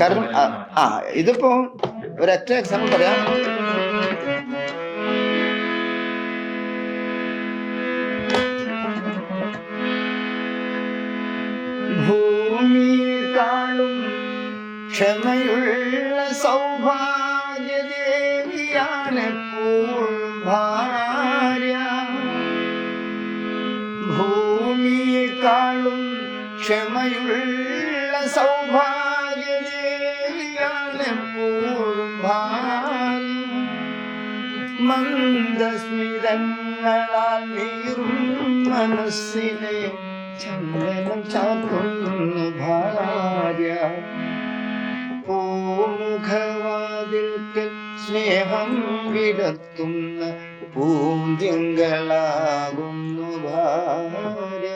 കാരണം ഇതിപ്പോ ഒരൊറ്റ എക്സാമ്പിൾ പറയാം. ഭൂമി കാണും ക്ഷമയുള്ള സൗഭാഗ്യദേവിയാണ് ഭാര്യ. ഭൂമിയെ കാണും ക്ഷമയുള്ള സൗഭാഗ്യദേവിയാണ് ഭാര്യ. മന്ദസ്മിതങ്ങളാൽ നീറും മനസ്സിനെ ചന്ദനം ചാർത്തുന്നു ഭാര്യ. പൂമുഖവാതിൽക്കൽ സ്നേഹം വിടത്തുന്ന പൂന്തിങ്കളാകുന്നു ഭാര്യ.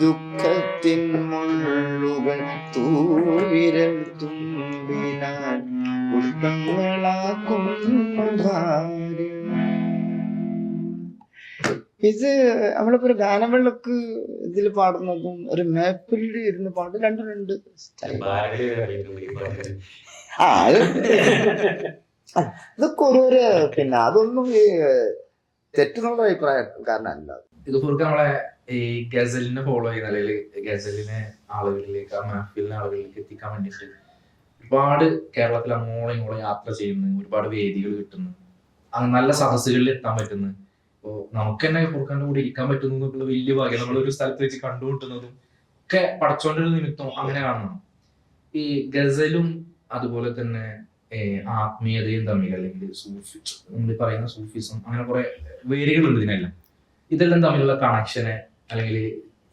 ദുഃഖത്തിൻ മുള്ളുകൾ തൂവിരൽ തുമ്പിനാൽ പുഷ്പങ്ങളാക്കുന്നു ഭാര്യ. ഇത് നമ്മളിപ്പോ ഒരു ഗാനമേളക്ക് ഇതിൽ പാടുന്നതും ഒരു മേപ്പിൽ ഇരുന്ന് പാടും രണ്ട് ഇതൊക്കെ ഓരോരോ പിന്നെ അതൊന്നും തെറ്റെന്നുള്ള അഭിപ്രായക്കാരനല്ല. ഇത് നമ്മളെ ഈ ഗസലിനെ ഫോളോ ചെയ്യുന്ന അല്ലെങ്കിൽ ഗസലിനെ ആളുകളിലേക്ക് ആ മഹഫിലിനെ ആളുകളിലേക്ക് എത്തിക്കാൻ വേണ്ടിയിട്ട് ഒരുപാട് കേരളത്തിൽ അങ്ങോളം ഇങ്ങോളം യാത്ര ചെയ്യുന്നു, ഒരുപാട് വേദികൾ കിട്ടുന്നു, നല്ല സദസ്സുകളിൽ എത്താൻ പറ്റുന്നു. അപ്പോൾ നമുക്ക് തന്നെ ഫുർഖാന്റെ കൂടെ ഇരിക്കാൻ പറ്റുന്നു എന്നുള്ള വലിയ ഭാഗ്യം. നമ്മളൊരു സ്ഥലത്ത് വെച്ച് കണ്ടുമുട്ടുന്നതും ഒക്കെ പടച്ചോണ്ടൊരു നിമിത്തം അങ്ങനെ കാണണം. ഈ ഗസലും അതുപോലെ തന്നെ ആത്മീയതയും തമ്മിൽ അല്ലെങ്കിൽ സൂഫി നമ്മൾ പറയുന്ന സൂഫിസം അങ്ങനെ കുറെ വേരുകളുണ്ട് ഇതിനെല്ലാം. ഇതെല്ലാം തമ്മിലുള്ള കണക്ഷനെ അല്ലെങ്കിൽ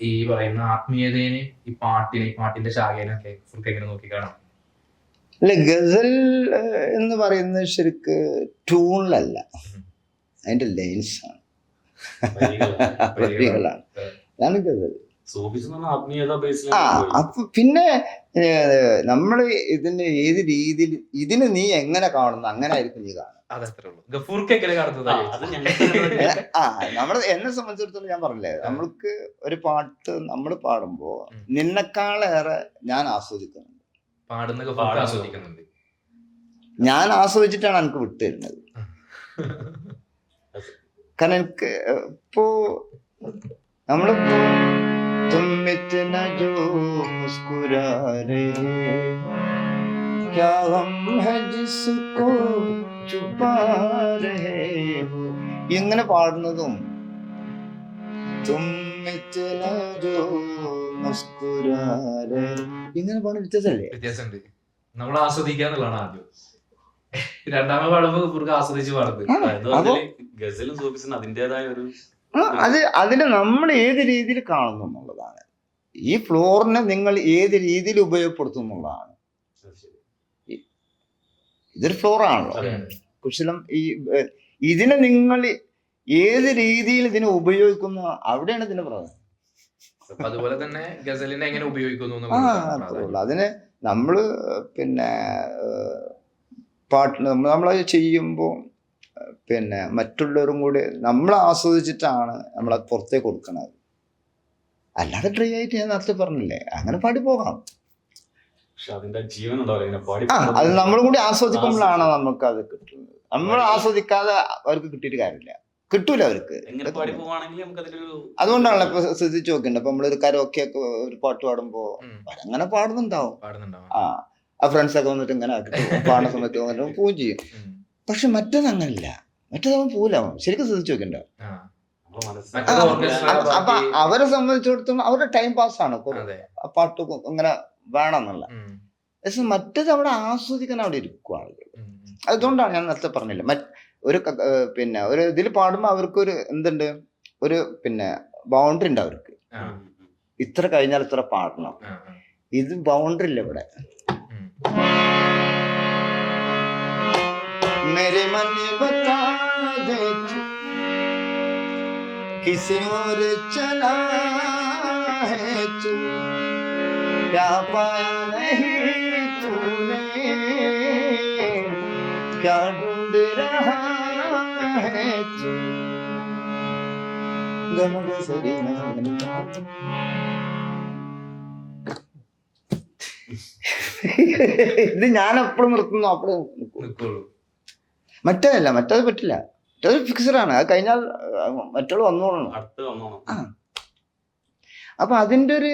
ഈ പറയുന്ന ആത്മീയതേനെ ഈ പാട്ടിന്റെ ശാഖേനൊക്കെ ഫുർക്ക് എങ്ങനെ നോക്കി കാണാം? അല്ല, ഗസൽ എന്ന് പറയുന്നത് ശരിക്ക് ട്യൂണിലല്ല, അതിന്റെ ലൈൻസ് ആണ്, വരികളാണ്. അതാണ് ഗസൽ. അപ്പൊ പിന്നെ നമ്മള് ഇതിന്റെ ഏത് രീതിയിൽ ഇതിന് നീ എങ്ങനെ കാണുന്നു അങ്ങനെ ആയിരിക്കും നീ കാണുന്നത്. നമ്മള് എന്നെ സംബന്ധിച്ചിടത്തോളം ഞാൻ പറഞ്ഞില്ലേ, നമ്മൾക്ക് ഒരു പാട്ട് നമ്മൾ പാടുമ്പോ നിന്നെക്കാളേറെ ഞാൻ ആസ്വദിക്കുന്നുണ്ട്. ഞാൻ ആസ്വദിച്ചിട്ടാണ് എനിക്ക് വിട്ടുതരുന്നത്. കാരണം എനിക്ക് ഇപ്പോ നമ്മളിപ്പോ तुम इतना जो मुस्कुरा रहे क्या गम है जिसको छुपा रहे हो ഇങ്ങനെ പാടുന്നതും तुम इतना जो मुस्कुरा रहे ഇങ്ങനെ പാടുന്ന വ്യത്യാസമുണ്ട്. നമ്മൾ ആസ്വദിക്കാന്നുള്ളതാണ് ആദ്യം. രണ്ടാമത് പാടുമ്പോ ആസ്വദിച്ച് പാടുന്നത് ഗസലും സൂഫിസിനും അതിൻ്റെതായ ഒരു അതിനെ നമ്മൾ ഏത് രീതിയിൽ കാണുന്നു എന്നുള്ളതാണ്. ഈ ഫ്ലോറിനെ നിങ്ങൾ ഏത് രീതിയിൽ ഉപയോഗപ്പെടുത്തും എന്നുള്ളതാണ്. ഇതൊരു ഫ്ലോറാണല്ലോ കുശലം. ഇതിനെ നിങ്ങൾ ഏത് രീതിയിൽ ഇതിനെ ഉപയോഗിക്കുന്നു അവിടെയാണ് ഇതിന് പ്രധാനം. അതുപോലെ തന്നെ ഗസലിനെ എങ്ങനെ ഉപയോഗിക്കുന്നു അതിന് നമ്മള് പിന്നെ പാട്ട് നമ്മളത് ചെയ്യുമ്പോൾ പിന്നെ മറ്റുള്ളവരും കൂടി നമ്മൾ ആസ്വദിച്ചിട്ടാണ് നമ്മളത് പുറത്തേക്ക് കൊടുക്കണത്. അല്ലാതെ ഡ്രൈ ആയിട്ട് ഞാൻ നേരത്തെ പറഞ്ഞില്ലേ അങ്ങനെ പാടി പോകാം. അത് നമ്മളും കൂടി ആസ്വദിക്കുമ്പോഴാണ് നമുക്ക് അത് കിട്ടുന്നത്. നമ്മൾ ആസ്വദിക്കാതെ അവർക്ക് കിട്ടിയിട്ട് കാര്യമില്ല, കിട്ടൂല അവർക്ക്. അതുകൊണ്ടാണല്ലോ ഇപ്പൊ ശ്രദ്ധിച്ചു നോക്കണ്ട, ഇപ്പൊ നമ്മളൊരു കരോക്കെ ഒക്കെ ഒരു പാട്ട് പാടുമ്പോ അങ്ങനെ പാടുന്നുണ്ടാവും. ആ ഫ്രണ്ട്സൊക്കെ വന്നിട്ട് ഇങ്ങനെ പാടുന്ന സമയത്ത് വന്നിട്ട് പോവുകയും ചെയ്യും. പക്ഷെ മറ്റേത് അങ്ങനല്ല, മറ്റേതാവും പോലാവും. ശരിക്കും ശ്രദ്ധിച്ചു നോക്കണ്ട. അപ്പൊ അവരെ സംബന്ധിച്ചിടത്തോളം അവരുടെ ടൈം പാസ് ആണ് പാട്ട് ഇങ്ങനെ വേണമെന്നുള്ള. പക്ഷെ മറ്റേത് അവിടെ ആസ്വദിക്കാൻ അവിടെ ഇരിക്കും ആളുകൾ. അതുകൊണ്ടാണ് ഞാൻ നേരത്തെ പറഞ്ഞില്ല, ഒരു പിന്നെ ഒരു ഇതിൽ പാടുമ്പോൾ അവർക്കൊരു എന്തുണ്ട്, ഒരു പിന്നെ ബൗണ്ടറി ഉണ്ട് അവർക്ക്. ഇത്ര കഴിഞ്ഞാൽ ഇത്ര പാടണം, ഇത് ബൗണ്ടറി ഇല്ല ഇവിടെ. मेरे मन बता दे किसी और चला है तू, क्या पाया नहीं तूने, क्या ढूंढ रहा है तू. गम गसरी ഇത് ഞാൻ എപ്പോഴും നിർത്തുന്നു അപ്പോഴും നിൽക്കുള്ളൂ. മറ്റേതല്ല, മറ്റേത് പറ്റില്ല. മറ്റേത് ഫിക്സഡ് ആണ്. അത് കഴിഞ്ഞാൽ മറ്റുള്ള വന്നോളണം. അപ്പൊ അതിന്റെ ഒരു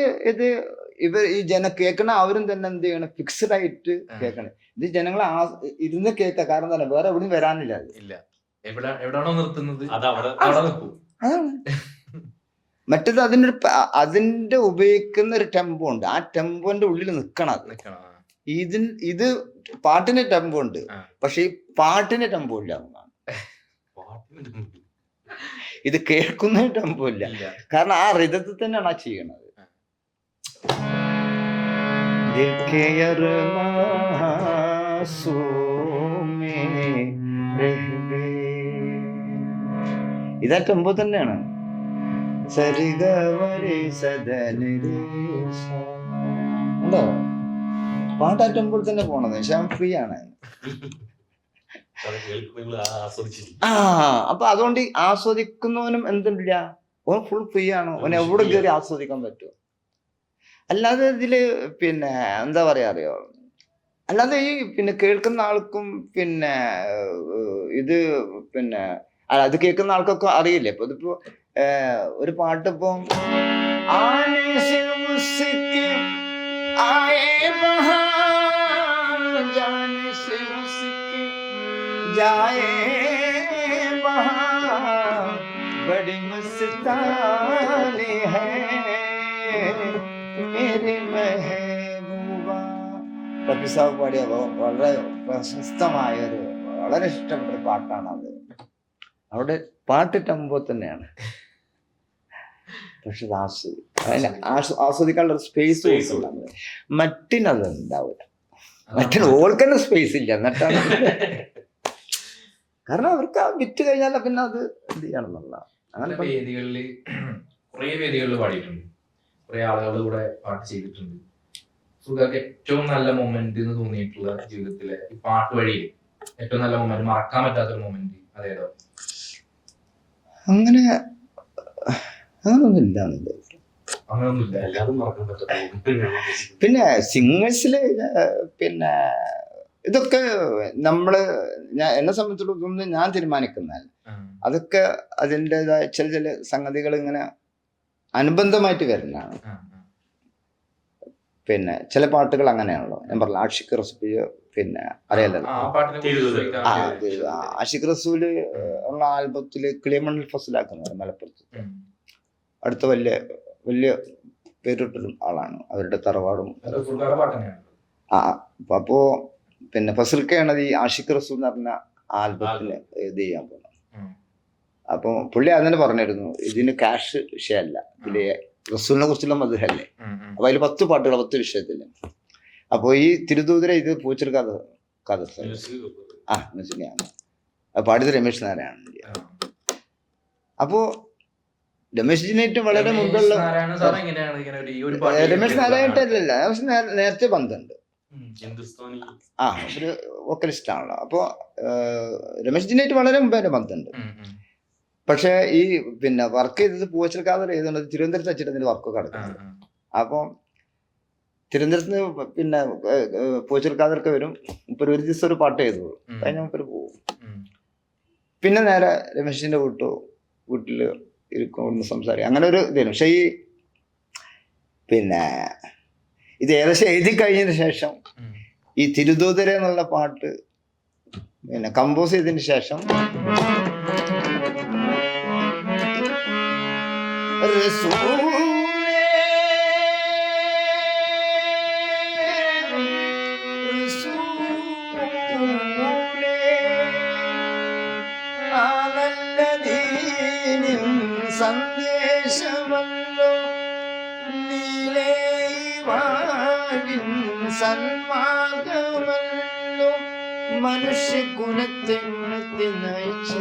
ഇത് ഈ കേൾക്കണ അവരും തന്നെ എന്ത് ചെയ്യണം, ഫിക്സഡ് ആയിട്ട് കേൾക്കണം. ഇത് ജനങ്ങളെ ഇരുന്ന് കേൾക്കുക. കാരണം തന്നെ വേറെ എവിടെയും വരാനില്ല. ഇല്ല, എവിടാണോ നിർത്തുന്നത് അതാണ്. മറ്റേത് അതിന്റെ ഉപയോഗിക്കുന്ന ഒരു ടെമ്പോ ഉണ്ട്. ആ ടെമ്പോന്റെ ഉള്ളിൽ നിക്കണം. ഇത് പാട്ടിന് ടെമ്പോ ഉണ്ട്, പക്ഷെ ഈ പാട്ടിന് ടെമ്പോ ഇല്ല. ഇത് കേൾക്കുന്ന ടെമ്പോ ഇല്ല. കാരണം ആ റിതത്തിൽ തന്നെയാണ് ആ ചെയ്യണത്. ഇതാ ടെമ്പോ തന്നെയാണ്. ഉണ്ടോ? പാട്ട് ആ ടെമ്പോയിൽ തന്നെ പോണത്. ശ്യാം ഫ്രീ ആണ്. അപ്പൊ അതുകൊണ്ട് ആസ്വദിക്കുന്നവനും എന്തില്ല, ഓൻ ഫുൾ ഫ്രീ ആണ്. ഓൻ എവിടെ കയറി ആസ്വദിക്കാൻ പറ്റും. അല്ലാതെ ഇതില് പിന്നെ എന്താ പറയാ അറിയോ, അല്ലാതെ ഈ കേൾക്കുന്ന ആൾക്കും ഇത് അത് കേൾക്കുന്ന ആൾക്കൊക്കെ അറിയില്ലേ. ഇപ്പൊ ഇതിപ്പോ ഒരു പാട്ടിപ്പോ ബഡി മസ്താനി ഹൈ മേരി മെഹബൂബ. റഫി സാഹിബ് പാടിയ വളരെ പ്രശസ്തമായ വളരെ ഇഷ്ടപ്പെട്ട ഒരു പാട്ടാണ് അത്. അവിടെ പാട്ട് ടെമ്പോ തന്നെയാണ്, പക്ഷെ ആസ്വദിക്കാനുള്ള സ്പേസ് മറ്റിനത് ഉണ്ടാവില്ല. മറ്റിന് ഓൾക്കന്നെ സ്പേസ് ഇല്ല. എന്നിട്ടാണ് കാരണം അവർക്ക് ആ വിറ്റ് കഴിഞ്ഞാൽ പിന്നെ അത് എന്ത് ചെയ്യണമെന്നുള്ള അങ്ങനെ കുറെ വേദികളിൽ പാടിയിട്ടുണ്ട്, കുറെ ആളുകളുടെ കൂടെ പാട്ട് ചെയ്തിട്ടുണ്ട്. സുഖക്ക് ഏറ്റവും നല്ല മൊമെന്റ് എന്ന് തോന്നിയിട്ടുള്ള ജീവിതത്തിലെ ഈ പാട്ട് വഴിയിൽ ഏറ്റവും നല്ല മൊമെന്റ്, മറക്കാൻ പറ്റാത്തൊരു മൊമെന്റ് അതേതോ? അങ്ങനൊന്നുമില്ല. പിന്നെ സിംഗേഴ്സില് ഇതൊക്കെ എന്നെ സംബന്ധിച്ചിടത്തോളം ഞാൻ തീരുമാനിക്കുന്നതല്ല. അതൊക്കെ അതിൻ്റെതായ ചില സംഗതികൾ ഇങ്ങനെ അനുബന്ധമായിട്ട് വരുന്നതാണ്. ചില പാട്ടുകൾ അങ്ങനെയാണല്ലോ. ഞാൻ പറഞ്ഞ ആഷിഖ് റസൂല് അറിയാലല്ലോ. ആഷിഖ് റസൂല് ഉള്ള ആൽബത്തില് കിളിമണ്ണിൽ ഫസലാക്കുന്നത് മലപ്പുറത്ത് അടുത്ത വലിയ പേരിട്ടൊരു ആളാണ്. അവരുടെ തറവാടും അപ്പോ ഫസൽക്കയാണ് ഈ ആഷിഖ് റസൂൽ എന്ന് പറഞ്ഞ ആൽബത്തിന് ഇത് ചെയ്യാൻ പോകുന്നത്. അപ്പൊ പുള്ളി അതിന് പറഞ്ഞിരുന്നു, ഇതിന് ക്യാഷ് വിഷയമല്ല, ഇതില് റസൂലിനെ കുറിച്ചുള്ള മദ്ഹല്ലേ. അപ്പൊ അതിൽ 10 പാട്ടുകൾ 10 വിഷയത്തില്. അപ്പൊ ഈ തിരുദൂതര ഇത് പൂച്ചൽ കഥ പാടിയത് രമേശ് നാരായണൻ. അപ്പോ രമേശ് ജിനായിട്ട് വളരെ മുമ്പുള്ള രമേശ് നാരായണല്ല, നേരത്തെ ബന്ധമുണ്ട്. ഒരു വോക്കലിസ്റ്റ് ആണല്ലോ. അപ്പോ രമേശ് ജിനായിട്ട് വളരെ മുമ്പേ ബന്ധമുണ്ട്. പക്ഷെ ഈ വർക്ക് ചെയ്തത് പൂച്ചൽ കാതർ ചെയ്തുകൊണ്ട് തിരുവനന്തപുരത്ത് വെച്ചിട്ട് വർക്കൊക്കെ നടക്കുന്നത്. അപ്പൊ തിരുവനന്തപുരത്ത് നിന്ന് പൂച്ചൽ കാതർക്ക് വരും. ഒരു ദിവസം ഒരു പാട്ട് ചെയ്തു കഴിഞ്ഞ മുപ്പര് പോകും. പിന്നെ നേരെ രമേശിന്റെ വീട്ടില് ഇരിക്കും, സംസാരിക്കും. അങ്ങനെ ഒരു ഇതായിരുന്നു. പക്ഷെ ഇത് ഏകദേശം എഴുതി കഴിഞ്ഞതിന് ശേഷം ഈ തിരുദൂതര എന്നുള്ള പാട്ട് കമ്പോസ് ചെയ്തതിന് ശേഷം സന്ദേശമല്ലോ സന്മാർഗമല്ലോ മനുഷ്യ ഗുണത്തെ നയിച്ച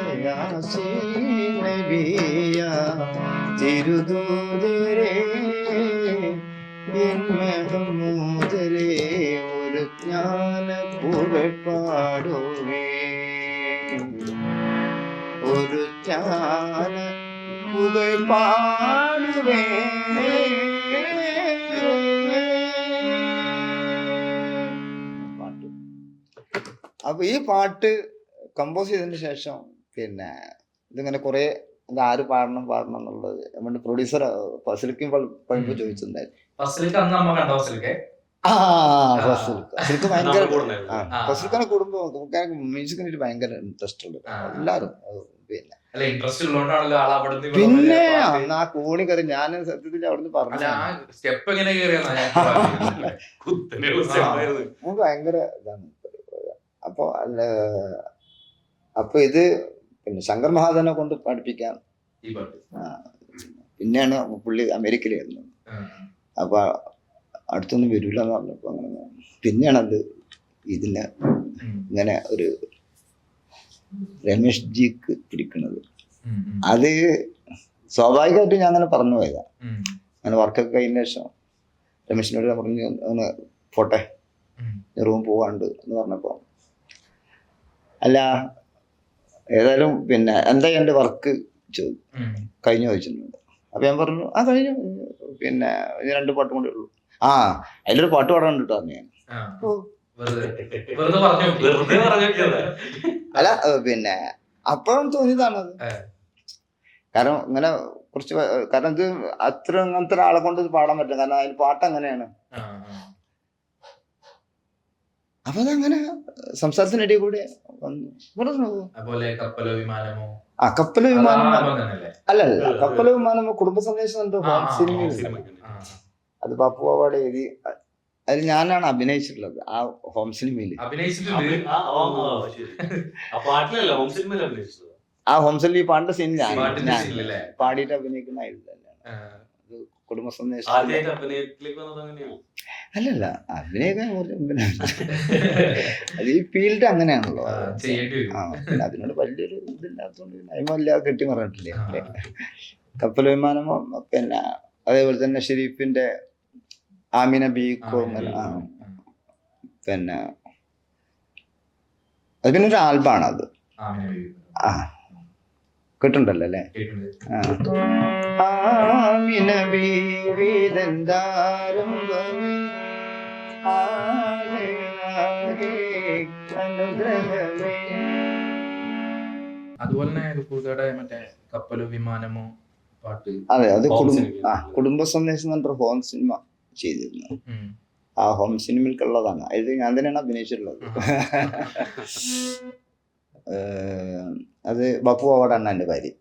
തിരുദൂതരേ മെഹമൂദരേ ഒരു ജ്ഞാന പുകഴ്പാടുവേ, ഒരു ജ്ഞാന പുകഴ്പാടുവേ. അപ്പൊ ഈ പാട്ട് കമ്പോസ് ചെയ്തതിന് ശേഷം പിന്നെ ഇതിങ്ങനെ കുറെ ഇത് ആര് പാടണം എന്നുള്ളത് നമ്മുടെ പ്രൊഡ്യൂസർ ഫസിലിക്കും പഴുപ്പ് ചോദിച്ചിട്ടുണ്ടായിരുന്നു. ഫസിലിക്ക് ഭയങ്കര ഫസിലിക്കാനെ കൂടുമ്പോ മ്യൂസിക്കിന് ഭയങ്കര ഇൻട്രസ്റ്റ് ഉണ്ട് എല്ലാരും. പിന്നെ അന്ന് ആ കോണി കയറി ഞാൻ സത്യത്തിൽ അവിടുന്ന് പറഞ്ഞു ഭയങ്കര ഇതാണ്. അപ്പൊ ഇത് പിന്നെ ശങ്കർ മഹാദേവനെ കൊണ്ട് പഠിപ്പിക്കാൻ പിന്നെയാണ് പുള്ളി അമേരിക്കയിലായിരുന്നു. അപ്പൊ അടുത്തൊന്നും വരൂല എന്ന് പറഞ്ഞപ്പോ അങ്ങനെ പിന്നെയാണ് അത് ഇതിനെ ഇങ്ങനെ ഒരു രമേഷ് ജിക്ക് പിടിക്കുന്നത്. അത് സ്വാഭാവികമായിട്ട് ഞാൻ അങ്ങനെ പറഞ്ഞു പോയതാ. അങ്ങനെ വർക്കൊക്കെ കഴിഞ്ഞ ശേഷം രമേശിനോട് പറഞ്ഞു ഒന്ന് പോട്ടെ റൂം പോവാണ്ട് എന്ന് പറഞ്ഞപ്പോ അല്ല ഏതായാലും പിന്നെ എന്താ എന്റെ വർക്ക് കഴിഞ്ഞു ചോദിച്ചിട്ടുണ്ട്. അപ്പൊ ഞാൻ പറഞ്ഞു ആ കഴിഞ്ഞു, പിന്നെ 2 പാട്ടും കൂടെ ഉള്ളൂ. അതിലൊരു പാട്ട് പാടാൻ കേട്ടോ ഞാൻ. അല്ല പിന്നെ അപ്പോഴും തോന്നിയതാണത്. കാരണം ഇങ്ങനെ കുറച്ച് കാരണം ഇത് അങ്ങനത്തെ ഒരാളെ കൊണ്ട് ഇത് പാടാൻ പറ്റില്ല. കാരണം അതിൽ പാട്ട് അങ്ങനെയാണ്. അപ്പൊ അതങ്ങനെ സംസാരത്തിനിടയിൽ കൂടെ വന്നു. കപ്പലോ വിമാനമോ അല്ലല്ല, കപ്പലോ വിമാനമോ കുടുംബ സന്ദേശം എന്തോ ഹോം സിനിമയിൽ അത് ബാപ്പു പാവാടെ എഴുതി. അതിൽ ഞാനാണ് അഭിനയിച്ചിട്ടുള്ളത് ആ ഹോം സിനിമയിൽ. ആ ഹോം സിനിമയിൽ പാണ്ട സീൻ ഞാൻ പാടിയിട്ട് അഭിനയിക്കുന്ന കുടുംബ സന്ദേശം. അല്ലല്ല, അഭിനയിക്കാൻ അത് ഈ ഫീൽഡ് അങ്ങനെയാണല്ലോ. പിന്നെ അതിനോട് വലിയൊരു ഇതില്ലാത്തതുകൊണ്ട് അതിമല്ല കെട്ടി മറിഞ്ഞിട്ടില്ലേ. കപ്പൽ വിമാനമോ പിന്നെ അതേപോലെ തന്നെ ഷെരീഫിന്റെ ആമിന ബീക്കോ പിന്നെ അത് പിന്നെ ഒരു ആൽബാണ് അത്. കേട്ടിട്ടുണ്ടല്ലോ അല്ലേ? ആമിന ബീവിതെന്താരം അതുപോലെ തന്നെ മറ്റേ കപ്പലോ വിമാനമോ പാട്ട്. അതെ, അത് കുടുംബ സന്ദേശം എന്ന് പറഞ്ഞ ഹോം സിനിമ ചെയ്തിരുന്നു. ആ ഹോം സിനിമയ്ക്കുള്ളതാണ്. അതിൽ ഞാൻ തന്നെയാണ് അഭിനയിച്ചിട്ടുള്ളത്. അത് ബാപ്പു പാവാടാണ് എൻ്റെ ഭാര്യ.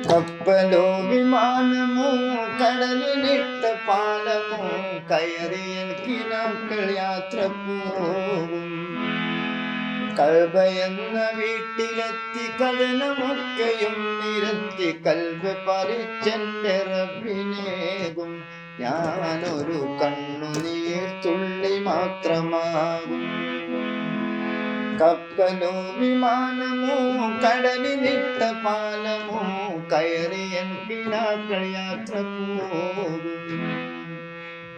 കപ്പലോ വിമാനമോ കടലിലിട്ട പാലമോ കയറിയൻ കിനാക്കൾ യാത്ര പോകും. കൽബയെന്ന വീട്ടിലെത്തി കഥനമൊക്കെയും നിരത്തി കൽബ് പറിച്ചെന്റെ റബ്ബിനേകും. ഞാനൊരു കണ്ണുനീർ തുള്ളി മാത്രമാകും. കപ്പലോ വിമാനമോ കടലിലിട്ട പാലമോ കയറിയൻ കിനാക്കൾ യാത്ര പോകും.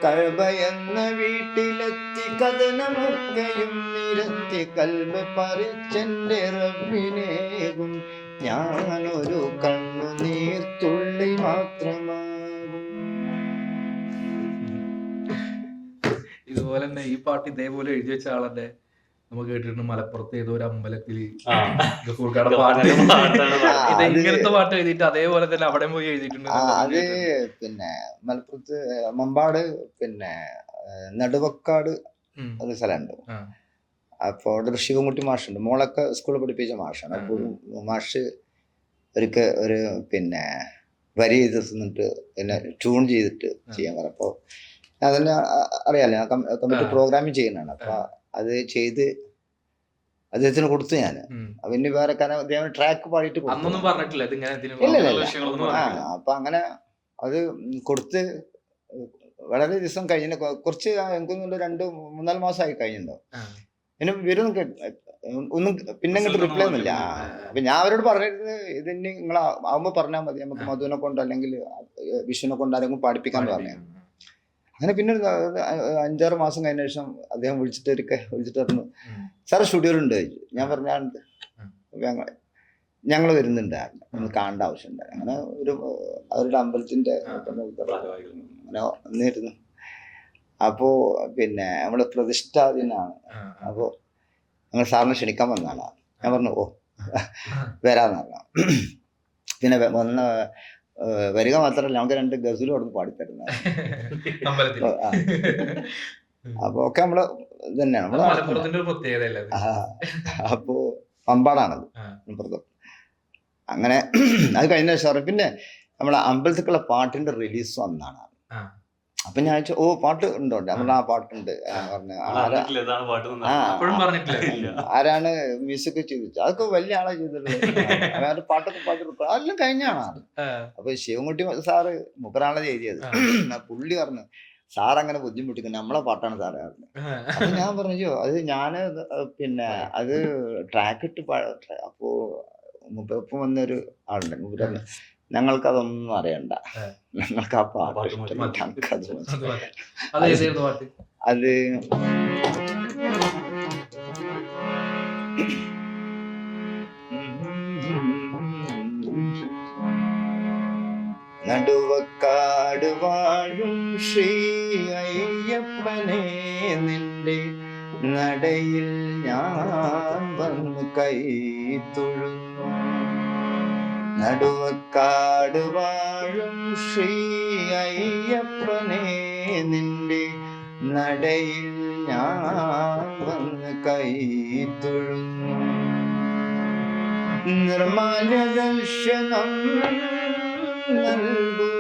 കഅബയെന്ന വീട്ടിലെത്തി കഥനമൊക്കെയും നിരത്തി കൽബ് പറിച്ചെന്റെ റബ്ബിനേകും. ഞാനൊരു കണ്ണുനീർ തുള്ളി മാത്രമാകും. ഇതുപോലെ തന്നെ ഈ പാട്ട് ഇതേപോലെ എഴുതി വെച്ച ആളെന്നെ നമുക്ക് കേട്ടിട്ടുണ്ട്. മലപ്പുറത്ത് ഏതോ ഒരു അമ്പലത്തില് ഇങ്ങനത്തെ പാട്ട് എഴുതിയിട്ട് അതേപോലെ തന്നെ അവിടെ പോയി എഴുതിയിട്ടുണ്ട്. അത് പിന്നെ മലപ്പുറത്ത് മമ്പാട് പിന്നെ നടുവക്കാട് ഒരു സ്ഥലമുണ്ട്. അപ്പൊ അവിടെ ഒരു ശിവൻകുട്ടി മാഷുണ്ട്. മോളൊക്കെ സ്കൂളിൽ പഠിപ്പിച്ച മാഷാണ്. അപ്പോൾ മാഷ് ഒരു പിന്നെ വരി ചെയ്ത് തന്നിട്ട് പിന്നെ ട്യൂൺ ചെയ്തിട്ട് ചെയ്യാൻ പറഞ്ഞു. അപ്പോൾ അതന്നെ അറിയാലോ, കമ്പ്യൂട്ടർ പ്രോഗ്രാമിങ് ചെയ്യുന്നതാണ്. അപ്പൊ അത് ചെയ്ത് അദ്ദേഹത്തിന് കൊടുത്തു ഞാൻ. പിന്നെ വേറെ കാരണം ട്രാക്ക് പാടിയിട്ട് അപ്പൊ അങ്ങനെ അത് കൊടുത്ത് വളരെ ദിവസം കഴിഞ്ഞ കുറച്ച് എനിക്കൊന്നും 2-3-4 മാസമായി കഴിഞ്ഞിട്ടുണ്ടോ. പിന്നെ ഇവരൊന്നും ഒന്നും പിന്നെ ഇങ്ങോട്ട് റിപ്ലൈ ഒന്നുമില്ല. അപ്പൊ ഞാൻ അവരോട് പറഞ്ഞിരുന്നത് ഇതിന് നിങ്ങൾ ആവുമ്പോ പറഞ്ഞാൽ മതി, നമുക്ക് മധുവിനെ കൊണ്ട് അല്ലെങ്കിൽ വിഷുവിനെ കൊണ്ട് ആരെങ്കിലും പാടിപ്പിക്കാന്ന് പറഞ്ഞു. അങ്ങനെ പിന്നെ ഒരു 5-6 മാസം കഴിഞ്ഞ ശേഷം അദ്ദേഹം വിളിച്ചിട്ട് പറഞ്ഞു, സാറ് സ്റ്റുഡിയോയിലുണ്ട് ചോദിച്ചു. ഞാൻ പറഞ്ഞാണ്ട് ഞങ്ങൾ വരുന്നുണ്ട്, ഒന്ന് കാണേണ്ട ആവശ്യമുണ്ട്. അങ്ങനെ അവരുടെ അമ്പലത്തിന്റെ അങ്ങനെ വന്നിരുന്നു. അപ്പോ പിന്നെ നമ്മള് പ്രതിഷ്ഠാദിനാണ്. അപ്പോ ഞങ്ങൾ സാറിനെ ക്ഷണിക്കാൻ വന്നതാണ്. ഞാൻ പറഞ്ഞു ഓ വരാന്ന് പറഞ്ഞു. പിന്നെ വരിക മാത്രമല്ല, നമുക്ക് 2 ഗസലും അവിടെ പാടിത്തരുന്ന. അപ്പൊ ഒക്കെ നമ്മള് തന്നെയാണ് അപ്പോ പമ്പാടാണത് പ്രദം. അങ്ങനെ അത് കഴിഞ്ഞ ശേഷം പിന്നെ നമ്മളെ അമ്പലത്തിലുള്ള പാട്ടിന്റെ റിലീസ് വന്നാണ്. അപ്പൊ ഞാൻ ഓ പാട്ട് ഉണ്ടോ, നമ്മളെ ആ പാട്ടുണ്ട് ആരാണ് മ്യൂസിക് ചെയ്തിട്ട്, അതൊക്കെ വലിയ ആളെ ചെയ്തിട്ടുള്ളത്. പാട്ടൊക്കെ പാട്ട് അതെല്ലാം കഴിഞ്ഞാണ്. അപ്പൊ ശിവൻകുട്ടി സാറ് മുഖറാണത് എഴുതിയത്. പുള്ളി പറഞ്ഞു സാറങ്ങനെ ബുദ്ധിമുട്ടിക്കുന്നു, നമ്മളെ പാട്ടാണ് സാറേ പറഞ്ഞത്. അപ്പൊ ഞാൻ പറഞ്ഞു അത് ഞാന് പിന്നെ അത് ട്രാക്ക് ഇട്ട് അപ്പോ മുഖപ്പം വന്നൊരു ആളുണ്ട്. മുഖം ഞങ്ങൾക്കതൊന്നും അറിയണ്ട, ഞങ്ങൾക്ക് ആ പാട്ട് അത് നടുവക്കാട് വാഴും ശ്രീ അയ്യപ്പനെ നിന്റെ നടയിൽ ഞാൻ വന്ന് കൈ തൊഴുന്നു. നടുവക്കാട് വാഴും ശ്രീ അയ്യപ്പനെ നിന്റെ നടയിൽ ഞാൻ വന്ന് കൈ തൊഴുന്നു. നിർമാല്യ ദർശനം നൽകൂ,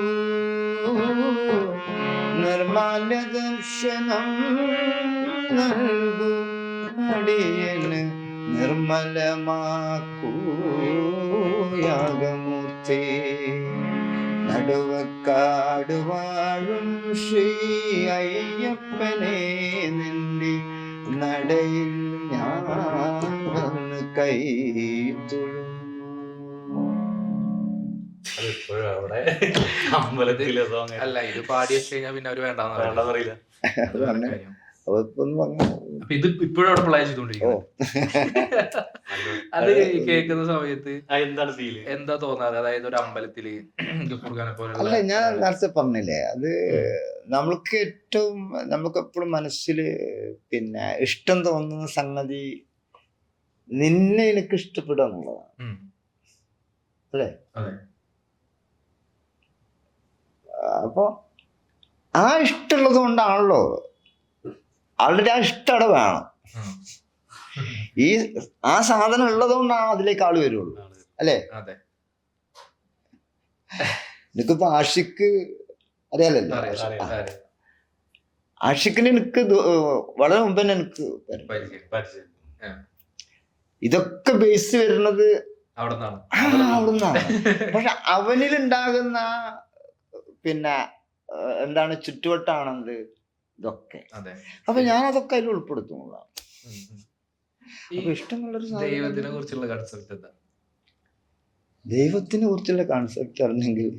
നിർമാല്യ ദർശനം നൽകൂ, അടിയന് നിർമ്മലമാക്കൂ യാഗമൂർത്തി. നടുവക്കാട് വാഴും ശ്രീ അയ്യപ്പനെ നിന്റെ നടയിൽ ഞാൻ വന്ന് കൈ തൊഴുന്നു. അല്ല ഇത് പാടി വെച്ച് കഴിഞ്ഞാൽ പിന്നെ അവര് വേണ്ടെന്നറിയില്ല. ഇത് ഇപ്പോഴും അവിടെ പ്ലേ ചെയ്തോണ്ടിരിക്കുന്നു. അത് കേൾക്കുന്ന സമയത്ത് എന്താണ് ഫീൽ, എന്താ തോന്നാറ്? അതായത് ഒരു അമ്പലത്തില് അല്ല, ഞാൻ നേരത്തെ പറഞ്ഞില്ലേ, അത് നമ്മൾക്ക് ഏറ്റവും നമുക്കെപ്പോഴും മനസ്സിൽ പിന്നെ ഇഷ്ടം തോന്നുന്ന സംഗതി നിന്നെ എനിക്ക് ഇഷ്ടപ്പെടുക എന്നുള്ളതാണ് അല്ലേ. അപ്പൊ ആ ഇഷ്ടമുള്ളത് കൊണ്ടാണല്ലോ ആളുടെ ആ ഇഷ്ടം അവിടെ വേണം. ഈ ആ സാധനം ഉള്ളത് കൊണ്ടാണ് അതിലേക്ക് ആള് വരുള്ളൂ അല്ലേ. എനിക്കിപ്പോ ആഷിക്ക് അറിയാലല്ലോ, ആഷിക്കിന് എനിക്ക് വളരെ മുമ്പ് തന്നെ എനിക്ക് ഇതൊക്കെ ബേസ് വരുന്നത് അവിടുന്നാണ്. പക്ഷെ അവനിലുണ്ടാകുന്ന പിന്നെ എന്താണ് ചുറ്റുവട്ടാണെന്ത് ഇതൊക്കെ. അപ്പൊ ഞാൻ അതൊക്കെ അതിൽ ഉൾപ്പെടുത്തുന്നതാണ്. അപ്പൊ ഇഷ്ടമുള്ളൊരു ദൈവത്തിനെ കുറിച്ചുള്ള കൺസെപ്റ്റ് എന്താ? ദൈവത്തിനെ കുറിച്ചുള്ള കൺസെപ്റ്റ് അറിഞ്ഞെങ്കിൽ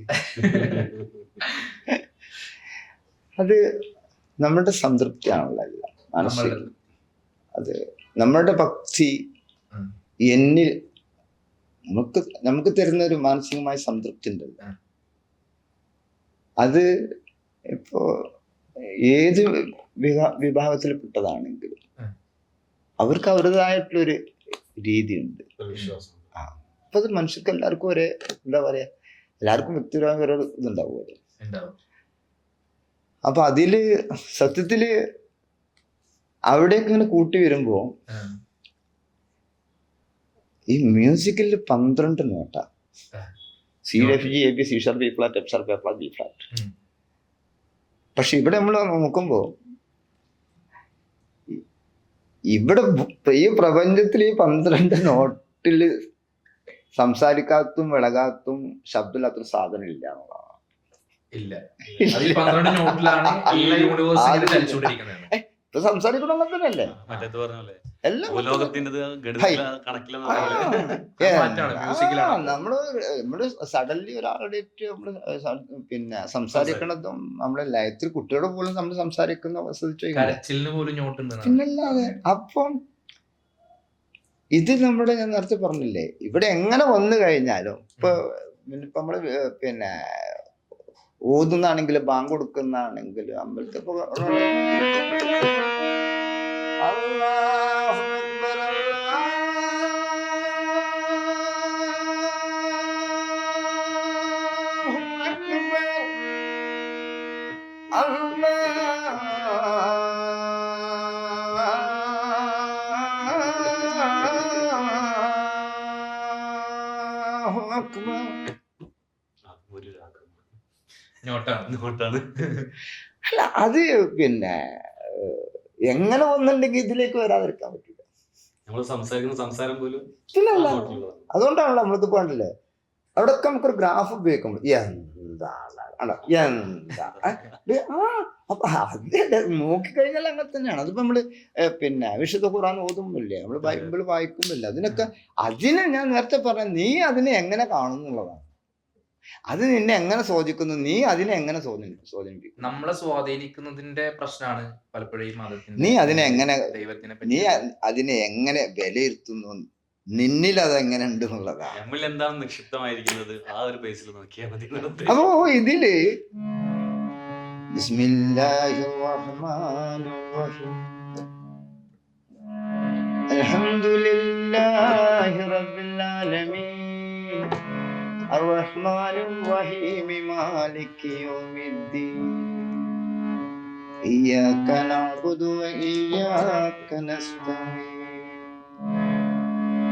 അത് നമ്മളുടെ സംതൃപ്തിയാണല്ലോ എല്ലാം മനസ്സിൽ. അത് നമ്മളുടെ ഭക്തി എന്നിൽ നമുക്ക് തരുന്ന ഒരു മാനസികമായ സംതൃപ്തി ഉണ്ടല്ലോ. അത് ഇപ്പോ ഏത് വിഭാഗത്തിൽപ്പെട്ടതാണെങ്കിലും അവർക്ക് അവരുടേതായിട്ടുള്ളൊരു രീതിയുണ്ട്. അപ്പൊ അത് മനുഷ്യർക്ക് എല്ലാവർക്കും ഒരേ എന്താ പറയാ, എല്ലാവർക്കും വ്യക്തിപരമായ ഒരു ഇതുണ്ടാവുമല്ലോ. അപ്പൊ അതില് സത്യത്തില് അവിടേക്ക് ഇങ്ങനെ കൂട്ടി വരുമ്പോ ഈ മ്യൂസിക്കിൽ 12 നോട്ടാ. C F G A B C sharp B flat F sharp A flat B flat. പക്ഷെ ഇവിടെ നമ്മൾ നോക്കുമ്പോ ഇവിടെ ഈ പ്രപഞ്ചത്തിൽ ഈ 12 നോട്ടിൽ സംസാരിക്കാത്തും വിളകാത്തും ശബ്ദമില്ലാത്തൊരു സാധനം ഇല്ല എന്നുള്ളതാണ്. ഇപ്പൊ സംസാരിക്കണ തന്നെയല്ലേ മറ്റേത് പറഞ്ഞല്ലേ എല്ലാം ഭൂലോകത്തിൻ്റെത് കണക്കിലെന്ന് നമ്മള് സഡൻലി ഒരാളുടെ നമ്മള് പിന്നെ സംസാരിക്കണതും നമ്മളെ ലയത്തിൽ കുട്ടികളോട് പോലും നമ്മൾ സംസാരിക്കുന്ന പിന്നല്ലാതെ. അപ്പം ഇത് നമ്മുടെ ഞാൻ നേരത്തെ പറഞ്ഞില്ലേ, ഇവിടെ എങ്ങനെ വന്നു കഴിഞ്ഞാലും ഇപ്പൊ നമ്മള് പിന്നെ ഓതുന്നാണെങ്കിലും ബാങ്ക് കൊടുക്കുന്നാണെങ്കിലും അമ്പലത്തിൽ അല്ലാഹു അക്ബർ അല്ല അത് പിന്നെ എങ്ങനെ വന്നിട്ടുണ്ടെങ്കിൽ ഇതിലേക്ക് വരാതിരിക്കാൻ പറ്റില്ല. നമ്മൾ സംസാരിക്കുന്ന സംസാരം പോലും പിന്നല്ല, അതുകൊണ്ടാണല്ലോ നമ്മളിത് പോകണ്ടല്ലേ അവിടെയൊക്കെ നമുക്കൊരു ഗ്രാഫ് ഉപയോഗിക്കുമ്പോൾ എന്താ അപ്പൊ അത് നോക്കിക്കഴിഞ്ഞാൽ അങ്ങനെ തന്നെയാണ്. അതിപ്പോ നമ്മള് പിന്നെ വിശുദ്ധ ഖുർആൻ ഓതുമ്പില്ലേ, നമ്മള് ബൈബിൾ വായിക്കുമ്പില്ല, അതിനൊക്കെ അതിനെ ഞാൻ നേരത്തെ പറഞ്ഞ നീ അതിനെ എങ്ങനെ കാണുന്നുള്ളതാണ്. അത് നിന്നെ എങ്ങനെ സ്വാധീനിക്കുന്നു, നീ അതിനെ എങ്ങനെ സ്വാധീനിപ്പിക്കും. നമ്മളെ സ്വാധീനിക്കുന്നതിന്റെ പ്രശ്നമാണ് പലപ്പോഴും നീ അതിനെ എങ്ങനെ നീ അതിനെ എങ്ങനെ വിലയിരുത്തുന്നു, നിന്നിൽ അതെങ്ങനെ ഉണ്ട് എന്നുള്ളതാണ്. നമ്മളിൽ എന്താണ് നിക്ഷിപ്തമായിരിക്കുന്നത് ആ ഒരു ബേസിൽ നോക്കിയാൽ മതി. അപ്പോ ഇതില് ബിസ്മില്ലാഹിർ റഹ്മാനിർ റഹീം അൽഹംദുലില്ലാഹി റബ്ബിൽ ആലമീൻ അർറഹ്മാനിർ റഹീം മാലികി യൗമിദ്ദീൻ ഇയ്യാക നഅ്ബുദു വ ഇയ്യാക നസ്തഈൻ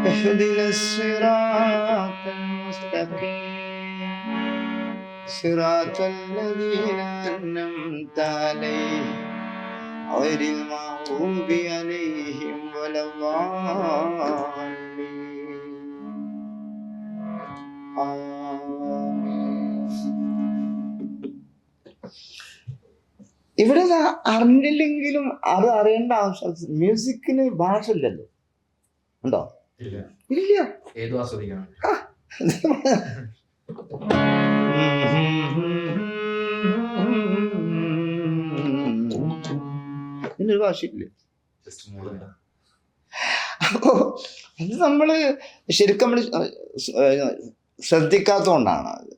اهدنا الصراط المستقيم صراط الذين أنعمت عليهم غير المغضوب عليهم ولا الضالين ഇവിടെ അറിഞ്ഞില്ലെങ്കിലും അത് അറിയേണ്ട ആവശ്യം. മ്യൂസിക്കിന് ഭാഷ ഇല്ലല്ലോ, ഉണ്ടോ? ഇല്ല. ഏത് ആസ്വദിക്കണം ഇതിനൊരു ഭാഷയില്ലേ. അപ്പോ ഇത് നമ്മള് ശരിക്കും നമ്മള് ശ്രദ്ധിക്കാത്തതുകൊണ്ടാണ് അത്.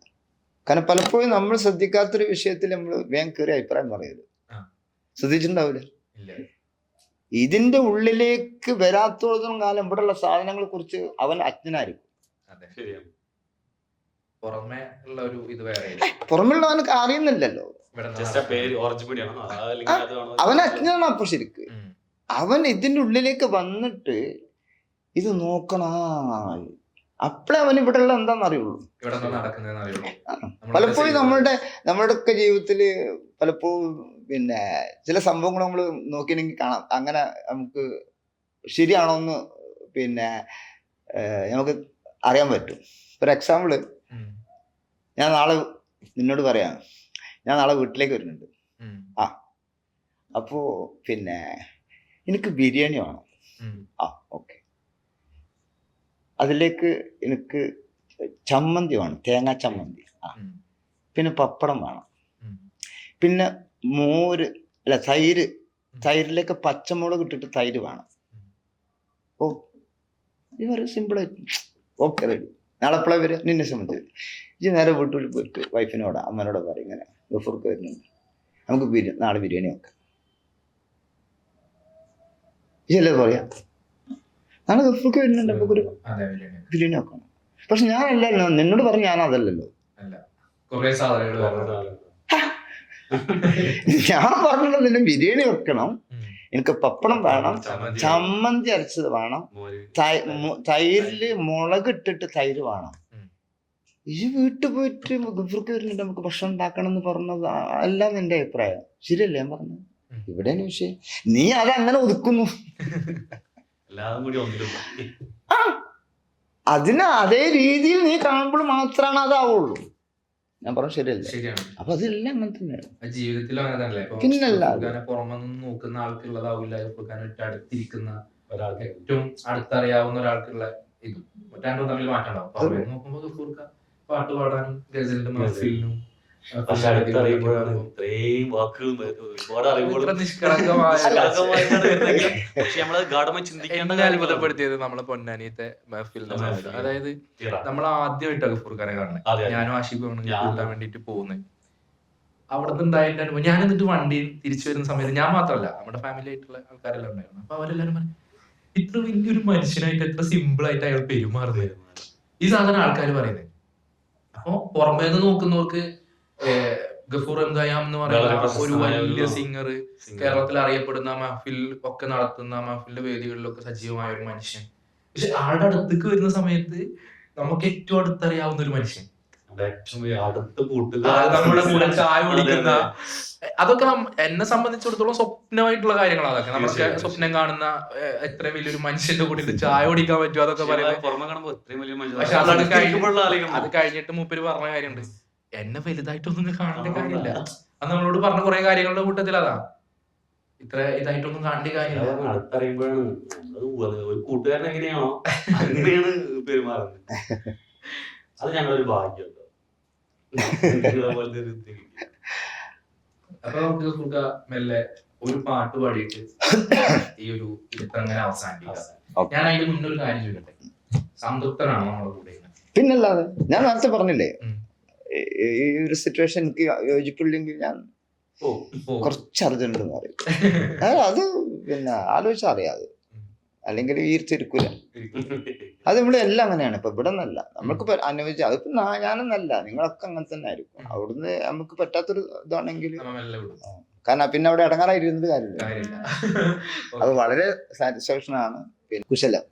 കാരണം പലപ്പോഴും നമ്മൾ ശ്രദ്ധിക്കാത്തൊരു വിഷയത്തിൽ നമ്മൾ വേഗം കയറി അഭിപ്രായം പറയരുത്. ശ്രദ്ധിച്ചിട്ടുണ്ടാവില്ല. ഇതിന്റെ ഉള്ളിലേക്ക് വരാത്തോളം കാലം ഇവിടെയുള്ള സാധനങ്ങളെ കുറിച്ച് അവൻ അജ്ഞനായിരിക്കും. പുറമെയുള്ള അവനക്ക് അറിയുന്നില്ലല്ലോ, അവൻ അജ്ഞനാണ്. അപ്പൊ ശരിക്ക് അവൻ ഇതിന്റെ ഉള്ളിലേക്ക് വന്നിട്ട് ഇത് നോക്കണം, അപ്പളേ അവൻ ഇവിടെയുള്ള എന്താന്ന് അറിയുള്ളൂ. പലപ്പോഴും നമ്മുടെയൊക്കെ ജീവിതത്തില് പലപ്പോഴും പിന്നെ ചില സംഭവങ്ങൾ നമ്മൾ നോക്കിയിട്ടുണ്ടെങ്കിൽ കാണാം, അങ്ങനെ നമുക്ക് ശരിയാണോന്ന് പിന്നെ നമുക്ക് അറിയാൻ പറ്റും. ഫോർ എക്സാമ്പിള്, ഞാൻ നാളെ നിന്നോട് പറയാം, ഞാൻ നാളെ വീട്ടിലേക്ക് വരുന്നുണ്ട്. അപ്പോ പിന്നെ എനിക്ക് ബിരിയാണി വേണം. ഓക്കെ, അതിലേക്ക് എനിക്ക് ചമ്മന്തി വേണം, തേങ്ങാ ചമ്മന്തി. പിന്നെ പപ്പടം വേണം, പിന്നെ മോര് അല്ല തൈരിലേക്ക് പച്ചമുളക് ഇട്ടിട്ട് തൈര് വേണം. ഓ, ഇത് വളരെ സിമ്പിളായിട്ട് ഓക്കെ, റെഡി. നാളെ എപ്പോഴാണ് വരിക? നിന്നെ സംബന്ധിച്ച് ഇത് നേരെ വീട്ടിൽ പോയിട്ട് വൈഫിനോടാ അമ്മനോടാ പറയും, ഇങ്ങനെ ഗഫൂർക്ക് വരുന്നുണ്ട്, നമുക്ക് നാളെ ബിരിയാണി വെക്കാം. ഇതല്ലേ പറയാ, നാളെ ഗഫൂർക്ക് വരുന്നുണ്ട്, നമുക്കൊരു ബിരിയാണി വെക്കണം. പക്ഷെ ഞാനല്ലല്ലോ, നിന്നോട് പറഞ്ഞു ഞാൻ അതല്ലല്ലോ, ഞാൻ പറഞ്ഞത് നിന്നെ ബിരിയാണി വെക്കണം, എനിക്ക് പപ്പടം വേണം, ചമ്മന്തി അരച്ചത് വേണം, തൈരില് മുളക് ഇട്ടിട്ട് തൈര് വേണം. ഈ വീട്ടിൽ പോയിട്ട് ഗഫൂർക്ക് വരുന്നുണ്ട്, നമുക്ക് ഭക്ഷണം ഉണ്ടാക്കണം എന്ന് പറഞ്ഞത് അല്ല നിന്റെ അഭിപ്രായം. ശരിയല്ലേ ഞാൻ പറഞ്ഞത്? ഇവിടെയാണ് വിഷയം. നീ അതങ്ങനെ ഒതുക്കുന്നു. അതിന് അതേ രീതിയിൽ നീ കാണുമ്പോൾ മാത്രമാണ് അതാവുള്ളൂ. ഞാൻ പറഞ്ഞു ശരിയല്ലേ? ശരിയാണ്. അപ്പൊ അതെല്ലാം അങ്ങനെ തന്നെയാണ് ജീവിതത്തിലും അങ്ങനെ തന്നെ. പിന്നല്ലാതെ. പുറമെ നിന്ന് നോക്കുന്ന ആൾക്കുള്ളതാവില്ല ഗഫൂർഖാനായിട്ട് അടുത്തിരിക്കുന്ന ഒരാൾക്ക്, ഏറ്റവും അടുത്തറിയാവുന്ന ഒരാൾക്കുള്ള ഇതും രണ്ടും തമ്മിൽ മാറ്റം ഉണ്ടാവും. പുറമെ നോക്കുമ്പോൾ ഗഫൂർഖ പാട്ട് പാടാനും ഗസലിന്റെ മഹഫിലിനും പക്ഷെ അടുത്തറിയുമ്പോഴാണ് ഇത്രയും വാക്കുകളും ഒരുപാട് അറിവുകളും നിഷ്കളങ്കമായ പക്ഷെ നമ്മളത് ഗാഢമായി ചിന്തിക്കേണ്ട എന്നെ അത്ഭുതപ്പെടുത്തിയത് നമ്മളെ പൊന്നാനിയത്തെ മഹഫിലിന്റെ സമയത്ത്. അതായത് നമ്മൾ ആദ്യമായിട്ടാണ് ഗഫൂർഖാനെ കാണുന്നത്. ഞാനും ആഷിഖും കൂട്ടാൻ വേണ്ടിട്ട് പോകുന്നത്. അവിടെ നിന്ന് ഉണ്ടായിട്ട് അനുഭവം. ഞാൻ എന്നിട്ട് വണ്ടി തിരിച്ചു വരുന്ന സമയത്ത് ഞാൻ മാത്രമല്ല, നമ്മുടെ ഫാമിലി ആയിട്ടുള്ള ആൾക്കാരെല്ലാം ഉണ്ടായിരുന്നു. അപ്പൊ അവരെല്ലാരും പറഞ്ഞു, ഇത്ര വലിയൊരു മനുഷ്യനായിട്ട് എത്ര സിമ്പിൾ ആയിട്ട് അയാൾ പെരുമാറുന്നത്, ഈ സാധനം ആൾക്കാർ പറയുന്നത്. അപ്പൊ പുറമേ നിന്ന് നോക്കുന്നവർക്ക് ഗഫൂർ എം ഖയ്യാം എന്ന് പറയുന്ന ഒരു വലിയ സിംഗർ, കേരളത്തിൽ അറിയപ്പെടുന്ന മഹഫിൽ ഒക്കെ നടത്തുന്ന മഹഫിലിന്റെ വേദികളിലൊക്കെ സജീവമായ ഒരു മനുഷ്യൻ. പക്ഷെ ആളുടെ അടുത്തേക്ക് വരുന്ന സമയത്ത് നമുക്ക് ഏറ്റവും അടുത്തറിയാവുന്ന ഒരു മനുഷ്യൻ, നമ്മുടെ കൂടെ ചായ കുടിക്കുന്ന, അതൊക്കെ എന്നെ സംബന്ധിച്ചിടത്തോളം സ്വപ്നമായിട്ടുള്ള കാര്യങ്ങളാണ് അതൊക്കെ. നമുക്ക് സ്വപ്നം കാണുന്ന എത്ര വലിയൊരു മനുഷ്യന്റെ കൂടെ ചായ കുടിക്കാൻ പറ്റും അതൊക്കെ പറയുന്നത്. പക്ഷെ അത് കഴിഞ്ഞിട്ട് മൂപ്പര് പറഞ്ഞ കാര്യമുണ്ട്, എന്നെ വലുതായിട്ടൊന്നും കാണേണ്ട കാര്യമില്ല. അത് നമ്മളോട് പറഞ്ഞ കുറെ കാര്യങ്ങളുടെ കൂട്ടത്തിൽ അതാ, ഇത്ര ഇതായിട്ടൊന്നും കാണേണ്ട കാര്യമില്ല. അടുത്തറിയുമ്പോഴാണ് ഒരു കൂട്ടുകാരൻ എങ്ങനെയാണോ അങ്ങനെയാണ് പെരുമാറുന്നത്. അത് ഞങ്ങളൊരു ഭാഗ്യം. അപ്പൊ നമുക്ക് മെല്ലെ ഒരു പാട്ട് പാടിയിട്ട് ഈ ഒരു അങ്ങനെ അവസാനിപ്പിക്കാം. ഞാൻ അതിന് മുന്നേ ഒരു കാര്യം ചോദിക്കട്ടെ, സംതൃപ്തനാണോ നമ്മുടെ കൂടെ? പിന്നല്ലാതെ. ഞാൻ നേരത്തെ പറഞ്ഞില്ലേ, ഈ ഒരു സിറ്റുവേഷൻ എനിക്ക് യോജിപ്പില്ലെങ്കിൽ ഞാൻ കുറച്ച് അർജന്റ് എന്ന് പറയും. അത് പിന്നെ ആലോചിച്ചറിയാതെ, അല്ലെങ്കിൽ ഈർത്തിരിക്കൂല. അത് ഇവിടെ എല്ലാം അങ്ങനെയാണ്. ഇപ്പൊ ഇവിടെ നിന്നല്ല നമുക്ക് അനുവദിച്ച, അതിപ്പോ ഞാനെന്നല്ല, നിങ്ങളൊക്കെ അങ്ങനെ തന്നെ ആയിരിക്കും. അവിടുന്ന് നമുക്ക് പറ്റാത്തൊരു ഇതാണെങ്കിൽ, കാരണം പിന്നെ അവിടെ ഇടങ്ങാറായിരുന്നത് കാര്യമില്ല. അത് വളരെ സാറ്റിസ്ഫാക്ഷൻ ആണ്. പിന്നെ കുശലം.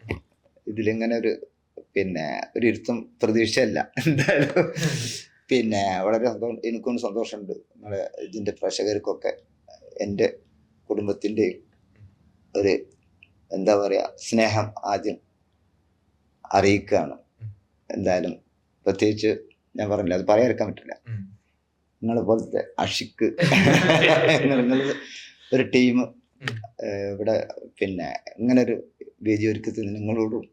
ഇതിലിങ്ങനെ ഒരു പിന്നെ ഒരു ഇരുത്തം പ്രതീക്ഷയല്ല. എന്തായാലും പിന്നെ വളരെ എനിക്കും സന്തോഷമുണ്ട്. നമ്മളെ ഇതിന്റെ പ്രേക്ഷകർക്കൊക്കെ എൻ്റെ കുടുംബത്തിൻ്റെ ഒരു എന്താ പറയാ സ്നേഹം ആദ്യം അറിയിക്കുകയാണ്. എന്തായാലും പ്രത്യേകിച്ച് ഞാൻ പറഞ്ഞില്ല, അത് പറയാതിരിക്കാൻ പറ്റില്ല. നിങ്ങളെ പോലത്തെ അഷിക്ക് നിങ്ങൾ ഒരു ടീം ഇവിടെ പിന്നെ ഇങ്ങനെ ഒരു വേദി ഒരുക്കത്തിന് നിങ്ങളോടും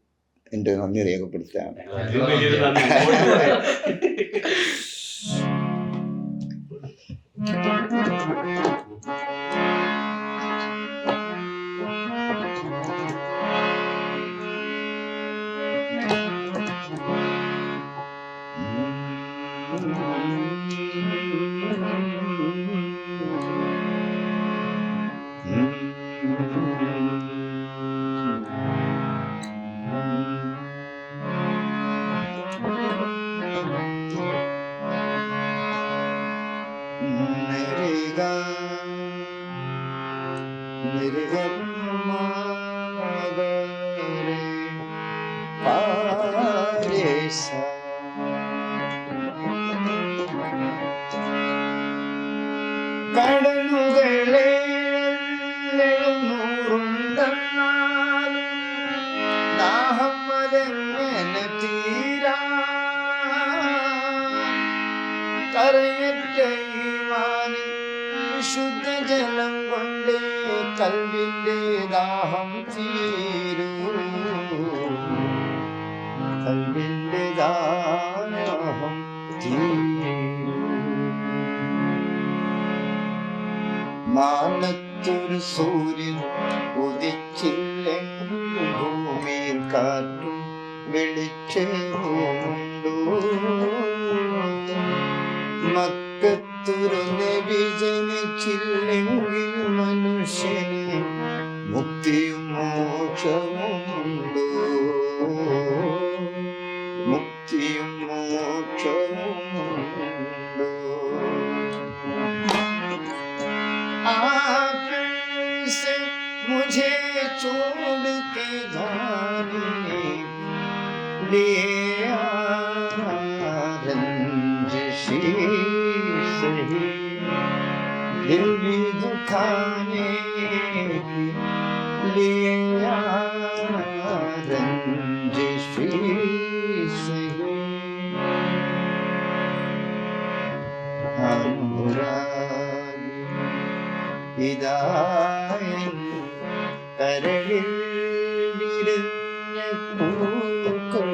എൻ്റെ നന്ദി രേഖപ്പെടുത്തുകയാണ്. കടലുകളെ ദാഹം അതെങ്ങനെ തീരാ, കരയറ്റ ഈമാനിൽ ശുദ്ധജലം കൊണ്ട് കൽവിന്റെ ദാഹം തീരൂ, കൽവിന്റെ ദാഹം തീരൂ. മാനത്തൊരു സൂര്യൻ ഉദിച്ചില്ലെങ്കിൽ ഭൂമിയിൽ കാറ്റും വെളിച്ചമുണ്ടോ, മക്കത്തൊരു നബി ജനിച്ചില്ലെങ്കിൽ മനുഷ്യന് മുക്തിയും മോക്ഷമുണ്ടോ, മുക്തിയും മോക്ഷമുണ്ടോ. मुझे छोड़ के जाने ले रंजिशी सही, दिल भी दुखाने ले रंजिशी सही. ഇതായൻ കരളിൽ വിരിഞ്ഞ പൂക്കൾ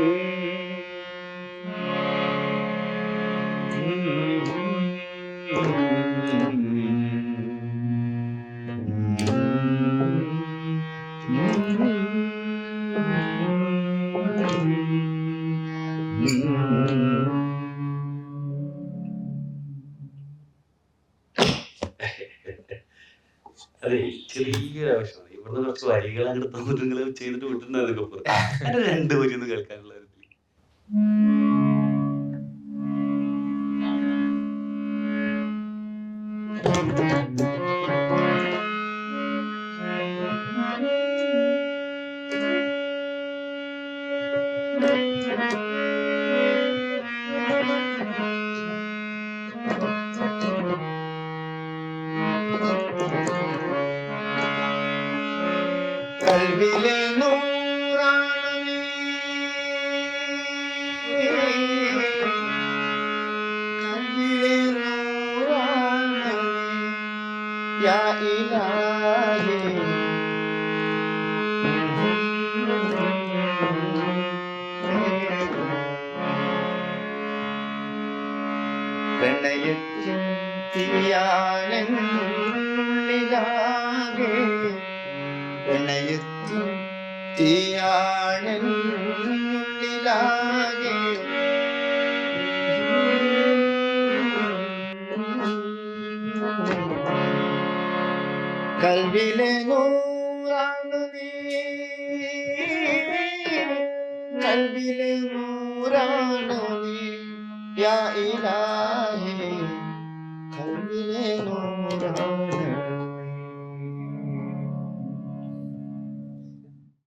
അതെ, ചെറിയൊരു ആവശ്യമാണ്. ഇവിടുന്ന് കുറച്ച് വരികൾ അങ്ങോട്ട് നിങ്ങൾ ചെയ്തിട്ട് വിട്ടുന്നതൊക്കെ അതിന്റെ 2 വരി ഒന്ന് കേൾക്കാനുള്ള ഒരു ഇതില്. കൽവിലെ നൂറാണ് നീ, കൽവിലെ നൂറാണ് നീ, യാ ഇലാഹി. പ്രണയത്തിൻ തീയാണെന്നുള്ളിലാകെ, പ്രണയത്തിൻ തീയാണെന്നുള്ളിലാകെ, കൽവിലെ നൂറാണ് നീ, കൽവിലെ നൂറാണ് നീ, യാ ഇലാഹി. കൽവിലെ നൂറാണ്